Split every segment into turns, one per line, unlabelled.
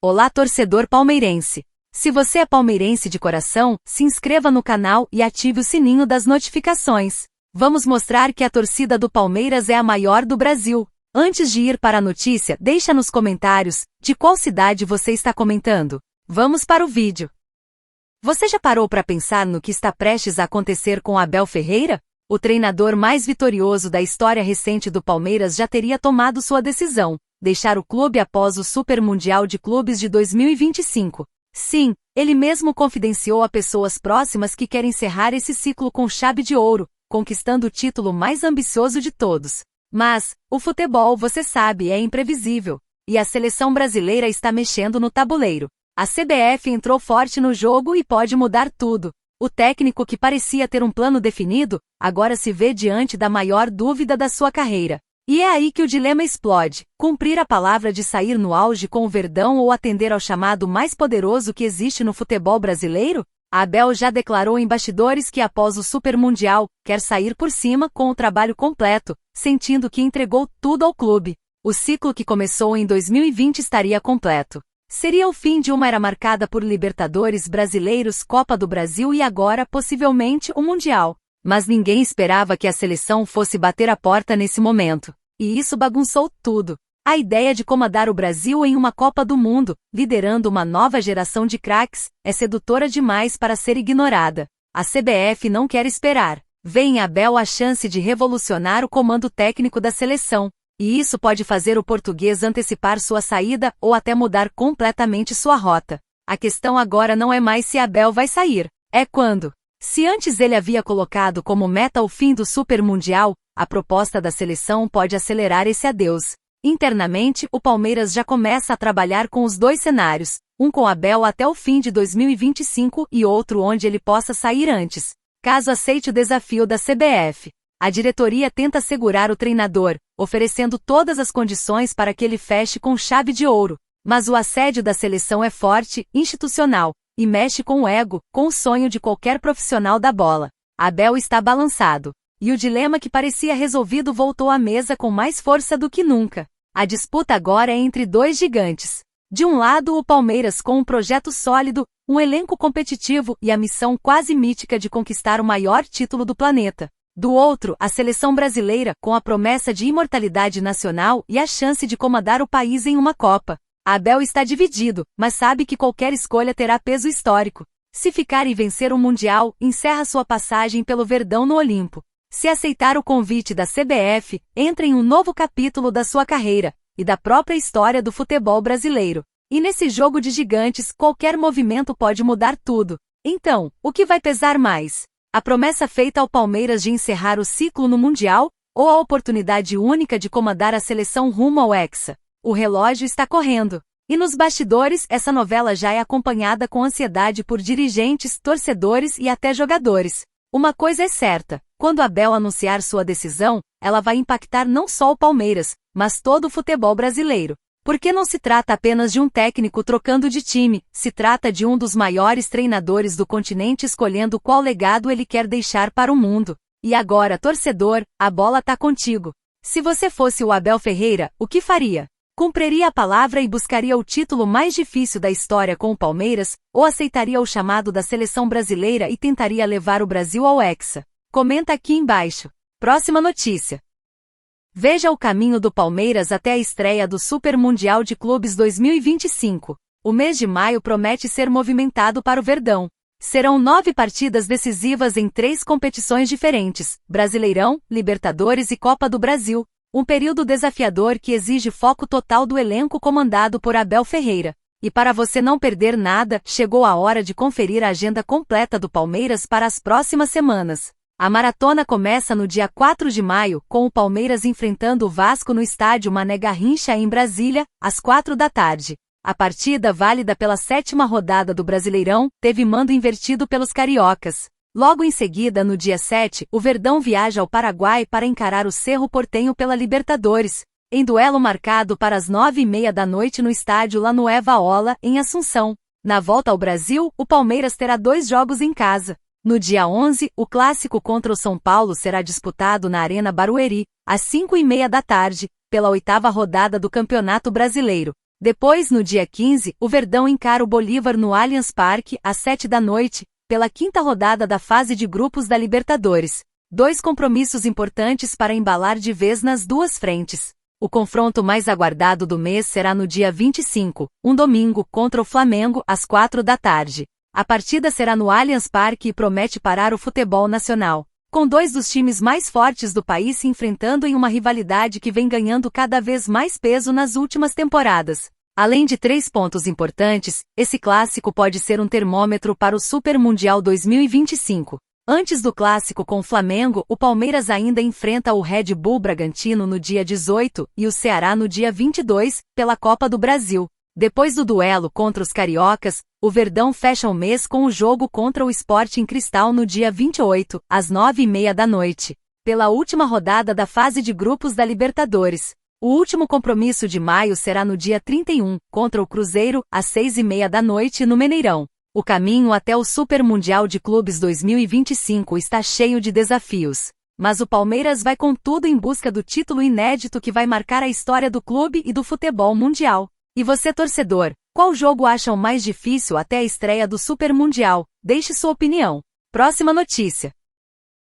Olá, torcedor palmeirense! Se você é palmeirense de coração, se inscreva no canal e ative o sininho das notificações. Vamos mostrar que a torcida do Palmeiras é a maior do Brasil. Antes de ir para a notícia, deixa nos comentários de qual cidade você está comentando. Vamos para o vídeo. Você já parou para pensar no que está prestes a acontecer com Abel Ferreira? O treinador mais vitorioso da história recente do Palmeiras já teria tomado sua decisão: deixar o clube após o Super Mundial de Clubes de 2025. Sim, ele mesmo confidenciou a pessoas próximas que quer encerrar esse ciclo com chave de ouro, conquistando o título mais ambicioso de todos. Mas, o futebol, você sabe, é imprevisível. E a seleção brasileira está mexendo no tabuleiro. A CBF entrou forte no jogo e pode mudar tudo. O técnico que parecia ter um plano definido, agora se vê diante da maior dúvida da sua carreira. E é aí que o dilema explode: cumprir a palavra de sair no auge com o Verdão ou atender ao chamado mais poderoso que existe no futebol brasileiro? Abel já declarou em bastidores que após o Super Mundial, quer sair por cima com o trabalho completo, sentindo que entregou tudo ao clube. O ciclo que começou em 2020 estaria completo. Seria o fim de uma era marcada por Libertadores, Brasileiros, Copa do Brasil e agora, possivelmente, o Mundial. Mas ninguém esperava que a seleção fosse bater a porta nesse momento. E isso bagunçou tudo. A ideia de comandar o Brasil em uma Copa do Mundo, liderando uma nova geração de craques, é sedutora demais para ser ignorada. A CBF não quer esperar. Vê em Abel a chance de revolucionar o comando técnico da seleção. E isso pode fazer o português antecipar sua saída ou até mudar completamente sua rota. A questão agora não é mais se Abel vai sair, é quando. Se antes ele havia colocado como meta o fim do Super Mundial, a proposta da seleção pode acelerar esse adeus. Internamente, o Palmeiras já começa a trabalhar com os dois cenários, um com Abel até o fim de 2025 e outro onde ele possa sair antes, caso aceite o desafio da CBF. A diretoria tenta segurar o treinador, oferecendo todas as condições para que ele feche com chave de ouro. Mas o assédio da seleção é forte, institucional, e mexe com o ego, com o sonho de qualquer profissional da bola. Abel está balançado. E o dilema que parecia resolvido voltou à mesa com mais força do que nunca. A disputa agora é entre dois gigantes. De um lado, o Palmeiras com um projeto sólido, um elenco competitivo e a missão quase mítica de conquistar o maior título do planeta. Do outro, a seleção brasileira, com a promessa de imortalidade nacional e a chance de comandar o país em uma Copa. Abel está dividido, mas sabe que qualquer escolha terá peso histórico. Se ficar e vencer o Mundial, encerra sua passagem pelo Verdão no Olimpo. Se aceitar o convite da CBF, entra em um novo capítulo da sua carreira e da própria história do futebol brasileiro. E nesse jogo de gigantes, qualquer movimento pode mudar tudo. Então, o que vai pesar mais? A promessa feita ao Palmeiras de encerrar o ciclo no Mundial, ou a oportunidade única de comandar a seleção rumo ao Hexa? O relógio está correndo. E nos bastidores, essa novela já é acompanhada com ansiedade por dirigentes, torcedores e até jogadores. Uma coisa é certa: quando Abel anunciar sua decisão, ela vai impactar não só o Palmeiras, mas todo o futebol brasileiro. Porque não se trata apenas de um técnico trocando de time, se trata de um dos maiores treinadores do continente escolhendo qual legado ele quer deixar para o mundo. E agora, torcedor, a bola tá contigo. Se você fosse o Abel Ferreira, o que faria? Cumpriria a palavra e buscaria o título mais difícil da história com o Palmeiras, ou aceitaria o chamado da seleção brasileira e tentaria levar o Brasil ao Hexa? Comenta aqui embaixo. Próxima notícia. Veja o caminho do Palmeiras até a estreia do Super Mundial de Clubes 2025. O mês de maio promete ser movimentado para o Verdão. Serão 9 partidas decisivas em 3 competições diferentes: Brasileirão, Libertadores e Copa do Brasil. Um período desafiador que exige foco total do elenco comandado por Abel Ferreira. E para você não perder nada, chegou a hora de conferir a agenda completa do Palmeiras para as próximas semanas. A maratona começa no dia 4 de maio, com o Palmeiras enfrentando o Vasco no estádio Mané Garrincha em Brasília, às 4 da tarde. A partida, válida pela 7ª rodada do Brasileirão, teve mando invertido pelos cariocas. Logo em seguida, no dia 7, o Verdão viaja ao Paraguai para encarar o Cerro Porteño pela Libertadores, em duelo marcado para as 9h30 da noite no estádio La Nueva Ola, em Assunção. Na volta ao Brasil, o Palmeiras terá 2 jogos em casa. No dia 11, o clássico contra o São Paulo será disputado na Arena Barueri, às 5h30 da tarde, pela 8ª rodada do Campeonato Brasileiro. Depois, no dia 15, o Verdão encara o Bolívar no Allianz Parque, às 7 da noite, pela quinta rodada da fase de grupos da Libertadores. 2 compromissos importantes para embalar de vez nas duas frentes. O confronto mais aguardado do mês será no dia 25, um domingo, contra o Flamengo, às 4 da tarde. A partida será no Allianz Parque e promete parar o futebol nacional, com 2 dos times mais fortes do país se enfrentando em uma rivalidade que vem ganhando cada vez mais peso nas últimas temporadas. Além de 3 pontos importantes, esse clássico pode ser um termômetro para o Super Mundial 2025. Antes do clássico com o Flamengo, o Palmeiras ainda enfrenta o Red Bull Bragantino no dia 18 e o Ceará no dia 22, pela Copa do Brasil. Depois do duelo contra os cariocas, o Verdão fecha o mês com o jogo contra o Sporting Cristal no dia 28, às 9h30 da noite, pela última rodada da fase de grupos da Libertadores. O último compromisso de maio será no dia 31, contra o Cruzeiro, às 6h30 da noite no Mineirão. O caminho até o Super Mundial de Clubes 2025 está cheio de desafios. Mas o Palmeiras vai com tudo em busca do título inédito que vai marcar a história do clube e do futebol mundial. E você, torcedor, qual jogo acha o mais difícil até a estreia do Super Mundial? Deixe sua opinião. Próxima notícia.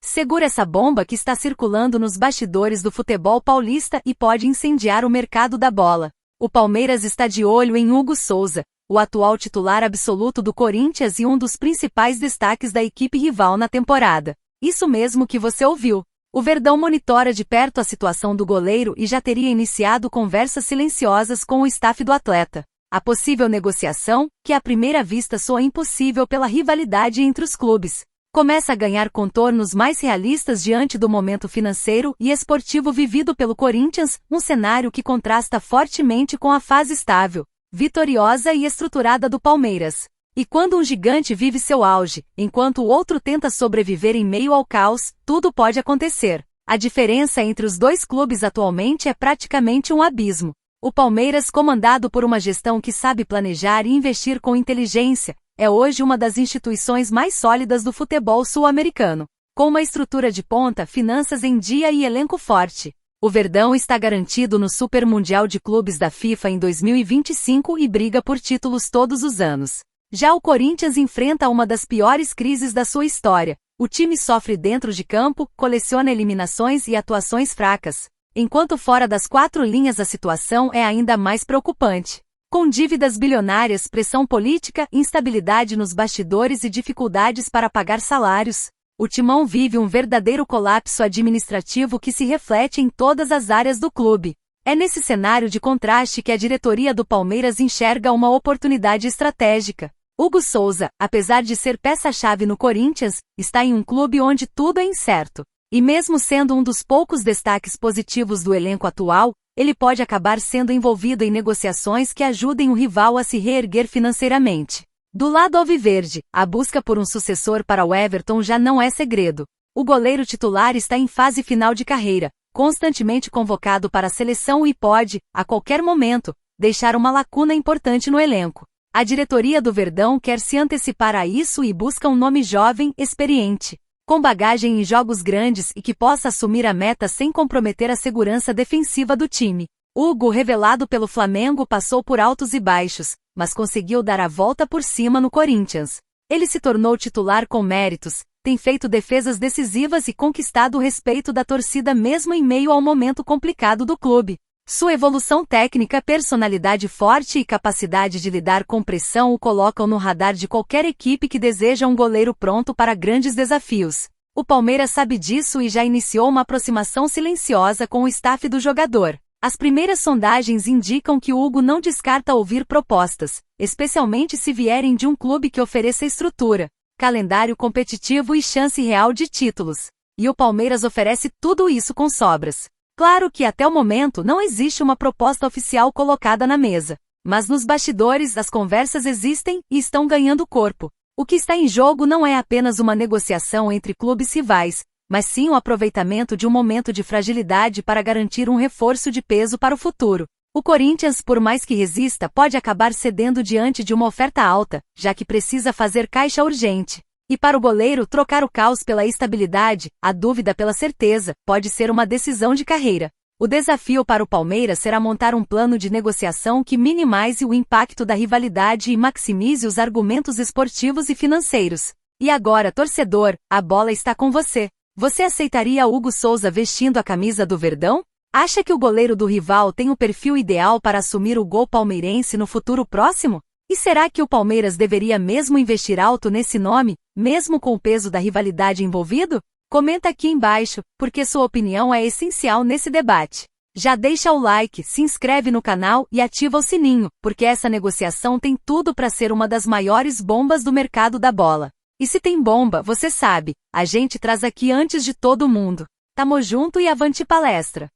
Segura essa bomba que está circulando nos bastidores do futebol paulista e pode incendiar o mercado da bola. O Palmeiras está de olho em Hugo Souza, o atual titular absoluto do Corinthians e um dos principais destaques da equipe rival na temporada. Isso mesmo que você ouviu. O Verdão monitora de perto a situação do goleiro e já teria iniciado conversas silenciosas com o staff do atleta. A possível negociação, que à primeira vista soa impossível pela rivalidade entre os clubes, começa a ganhar contornos mais realistas diante do momento financeiro e esportivo vivido pelo Corinthians, um cenário que contrasta fortemente com a fase estável, vitoriosa e estruturada do Palmeiras. E quando um gigante vive seu auge, enquanto o outro tenta sobreviver em meio ao caos, tudo pode acontecer. A diferença entre os dois clubes atualmente é praticamente um abismo. O Palmeiras, comandado por uma gestão que sabe planejar e investir com inteligência, é hoje uma das instituições mais sólidas do futebol sul-americano, com uma estrutura de ponta, finanças em dia e elenco forte. O Verdão está garantido no Super Mundial de Clubes da FIFA em 2025 e briga por títulos todos os anos. Já o Corinthians enfrenta uma das piores crises da sua história. O time sofre dentro de campo, coleciona eliminações e atuações fracas, enquanto fora das 4 linhas a situação é ainda mais preocupante. Com dívidas bilionárias, pressão política, instabilidade nos bastidores e dificuldades para pagar salários, o Timão vive um verdadeiro colapso administrativo que se reflete em todas as áreas do clube. É nesse cenário de contraste que a diretoria do Palmeiras enxerga uma oportunidade estratégica. Hugo Souza, apesar de ser peça-chave no Corinthians, está em um clube onde tudo é incerto. E mesmo sendo um dos poucos destaques positivos do elenco atual, ele pode acabar sendo envolvido em negociações que ajudem o rival a se reerguer financeiramente. Do lado alviverde, a busca por um sucessor para o Everton já não é segredo. O goleiro titular está em fase final de carreira, constantemente convocado para a seleção e pode, a qualquer momento, deixar uma lacuna importante no elenco. A diretoria do Verdão quer se antecipar a isso e busca um nome jovem, experiente, com bagagem em jogos grandes e que possa assumir a meta sem comprometer a segurança defensiva do time. Hugo, revelado pelo Flamengo, passou por altos e baixos, mas conseguiu dar a volta por cima no Corinthians. Ele se tornou titular com méritos, tem feito defesas decisivas e conquistado o respeito da torcida mesmo em meio ao momento complicado do clube. Sua evolução técnica, personalidade forte e capacidade de lidar com pressão o colocam no radar de qualquer equipe que deseja um goleiro pronto para grandes desafios. O Palmeiras sabe disso e já iniciou uma aproximação silenciosa com o staff do jogador. As primeiras sondagens indicam que o Hugo não descarta ouvir propostas, especialmente se vierem de um clube que ofereça estrutura, calendário competitivo e chance real de títulos. E o Palmeiras oferece tudo isso com sobras. Claro que até o momento não existe uma proposta oficial colocada na mesa, mas nos bastidores as conversas existem e estão ganhando corpo. O que está em jogo não é apenas uma negociação entre clubes rivais, mas sim o aproveitamento de um momento de fragilidade para garantir um reforço de peso para o futuro. O Corinthians, por mais que resista, pode acabar cedendo diante de uma oferta alta, já que precisa fazer caixa urgente. E para o goleiro, trocar o caos pela estabilidade, a dúvida pela certeza, pode ser uma decisão de carreira. O desafio para o Palmeiras será montar um plano de negociação que minimize o impacto da rivalidade e maximize os argumentos esportivos e financeiros. E agora, torcedor, a bola está com você. Você aceitaria Hugo Souza vestindo a camisa do Verdão? Acha que o goleiro do rival tem o perfil ideal para assumir o gol palmeirense no futuro próximo? E será que o Palmeiras deveria mesmo investir alto nesse nome, mesmo com o peso da rivalidade envolvido? Comenta aqui embaixo, porque sua opinião é essencial nesse debate. Já deixa o like, se inscreve no canal e ativa o sininho, porque essa negociação tem tudo para ser uma das maiores bombas do mercado da bola. E se tem bomba, você sabe, a gente traz aqui antes de todo mundo. Tamo junto e avante palestra!